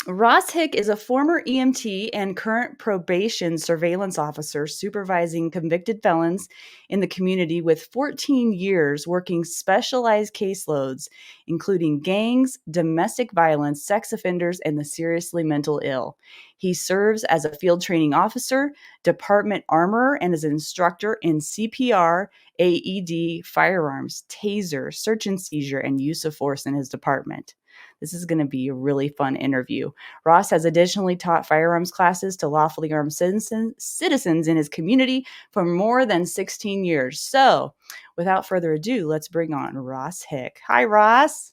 Ross Hick is a former EMT and current probation surveillance officer supervising convicted felons in the community with 14 years working specialized caseloads, including gangs, domestic violence, sex offenders, and the seriously mental ill. He serves as a field training officer, department armorer, and as an instructor in CPR, AED, firearms, taser, search and seizure, and use of force in his department. This is going to be a really fun interview. Ross has additionally taught firearms classes to lawfully armed citizens in his community for more than 16 years. So, without further ado, let's bring on Ross Hick. Hi, Ross.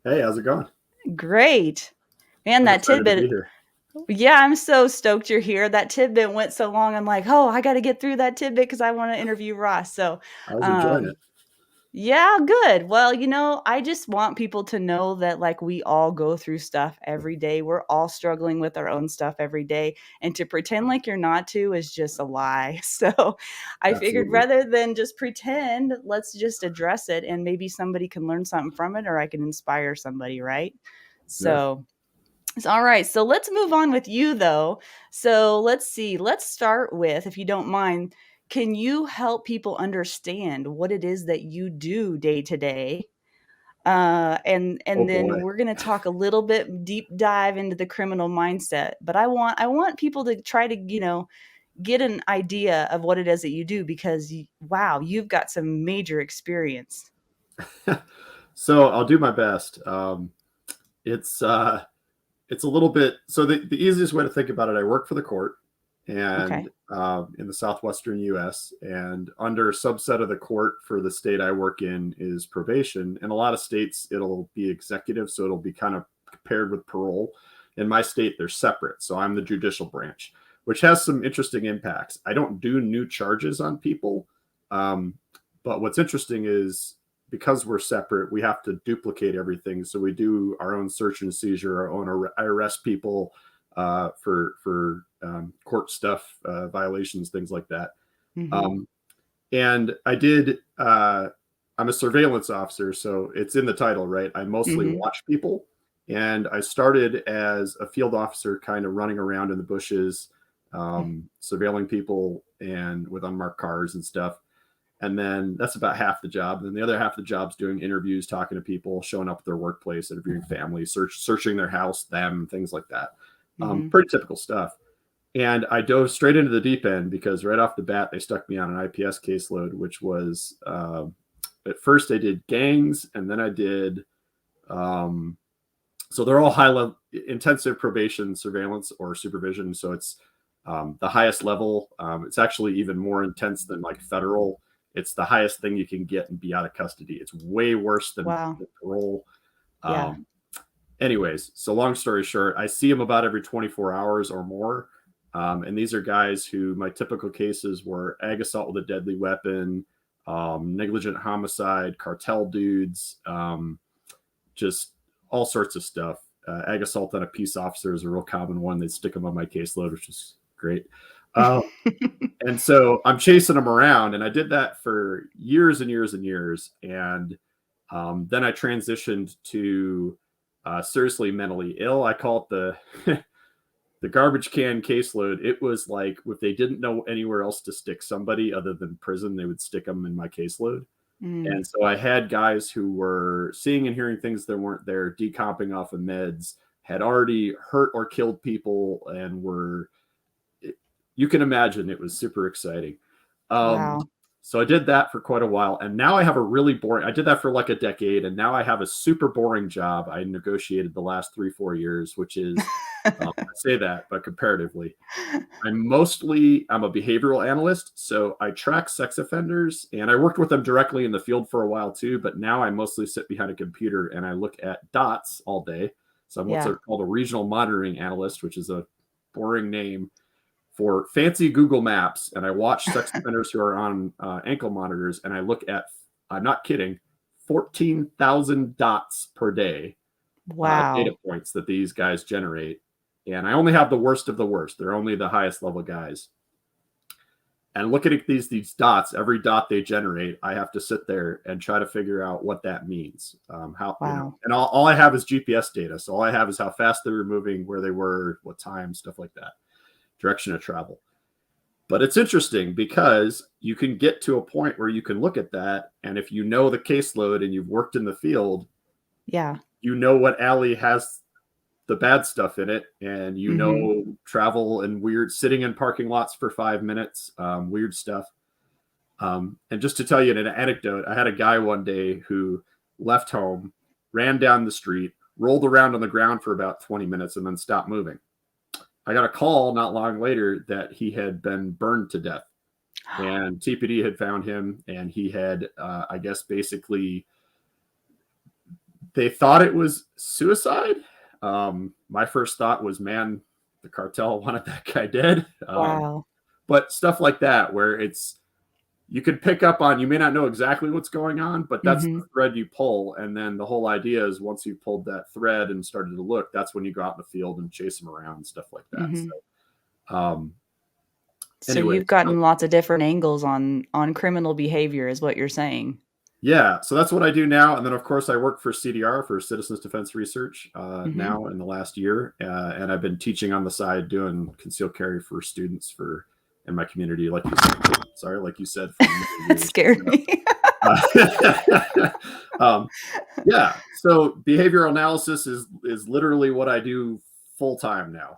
Hey, how's it going? Great. Man, I'm that excited to be tidbit. here. Yeah, I'm so stoked you're here. That tidbit went so long. I'm like, oh, I got to get through that tidbit because I want to interview Ross. So, I was enjoying um, it. yeah, good. Well, I just want people to know that like we all go through stuff every day. We're all struggling with our own stuff every day. And to pretend like you're not to is just a lie. So I figured Absolutely. rather than just pretend, let's just address it and maybe somebody can learn something from it or I can inspire somebody, right? Yeah. So it's all right. So let's move on with you though. So let's see. Let's start with, if you don't mind, can you help people understand what it is that you do day to day? And Oh then boy. we're going to talk a little bit deep dive into the criminal mindset. But I want people to try to, get an idea of what it is that you do because wow, you've got some major experience. So I'll do my best. It's it's a little bit. So the easiest way to think about it, I work for the court, and Okay. in the southwestern U.S. And under a subset of the court for the state I work in is probation. In a lot of states, it'll be executive, so it'll be kind of paired with parole. In my state, they're separate. So I'm the judicial branch, which has some interesting impacts. I don't do new charges on people. Um, but what's interesting is because we're separate, we have to duplicate everything. So we do our own search and seizure, our own. I arrest people for court stuff, violations, things like that. Mhm. Um, and I did. I'm a surveillance officer, so it's in the title, right? I mostly Mhm. watch people, and I started as a field officer, kind of running around in the bushes, surveilling people and with unmarked cars and stuff. And then that's about half the job. And then the other half of the job's doing interviews, talking to people, showing up at their workplace, interviewing families, searching their house, them, things like that. Mhm. Pretty typical stuff. And I dove straight into the deep end because right off the bat, they stuck me on an IPS caseload, which was at first I did gangs and then I did, um, so they're all high level intensive probation surveillance or supervision. So it's the highest level. It's actually even more intense than like federal. It's the highest thing you can get and be out of custody. It's way worse than Wow. parole. Yeah. Um, anyways, so long story short, I see them about every 24 hours or more. And these are guys who my typical cases were ag assault with a deadly weapon, negligent homicide, cartel dudes, just all sorts of stuff. Ag assault on a peace officer is a real common one. They'd stick them on my caseload, which is great. Uh, and so I'm chasing them around, and I did that for years and years and years. And then I transitioned to seriously mentally ill. I call it the the garbage can caseload. It was like if they didn't know anywhere else to stick somebody other than prison, they would stick them in my caseload. Mm. And so I had guys who were seeing and hearing things that weren't there, decomping off of meds, had already hurt or killed people, and were, you can imagine it was super exciting. Um, Wow. so I did that for quite a while. And now I have a really boring, I did that for like a decade. And now I have a super boring job I negotiated the last 3, 4 years, which is, I say that, but comparatively, I'm a behavioral analyst, so I track sex offenders, and I worked with them directly in the field for a while too. But now I mostly sit behind a computer and I look at dots all day. So I'm what's Yeah. called a regional monitoring analyst, which is a boring name for fancy Google Maps. And I watch sex offenders who are on ankle monitors, and I look at, I'm not kidding, 14,000 dots per day, data Wow. points that these guys generate. And I only have the worst of the worst. They're only the highest level guys. And looking at these dots, every dot they generate, I have to sit there and try to figure out what that means. How, you know, Wow. and all I have is GPS data. So all I have is how fast they were moving, where they were, what time, stuff like that, direction of travel. But it's interesting because you can get to a point where you can look at that, and if you know the caseload and you've worked in the field, Yeah. you know what alley has the bad stuff in it, and you Mm-hmm. know travel and weird sitting in parking lots for 5 minutes, weird stuff. And just to tell you an anecdote, I had a guy one day who left home, ran down the street, rolled around on the ground for about 20 minutes, and then stopped moving. I got a call not long later that he had been burned to death, and TPD had found him, and he had, I guess, basically, they thought it was suicide. My first thought was, man, the cartel wanted that guy dead. Wow. But stuff like that, where it's, you can pick up on, you may not know exactly what's going on, but that's Mm-hmm. the thread you pull. And then the whole idea is once you pulled that thread and started to look, that's when you go out in the field and chase them around and stuff like that. Mm-hmm. So, So anyway, you've gotten lots of different angles on criminal behavior, is what you're saying. yeah, so that's what I do now. And then, of course, I work for CDR, for Citizens Defense Research, Mm-hmm. now in the last year. And I've been teaching on the side, doing concealed carry for students for in my community, like you said. Sorry, like you said, for many That years. scared me. Um, yeah, so behavioral analysis is literally what I do full time now.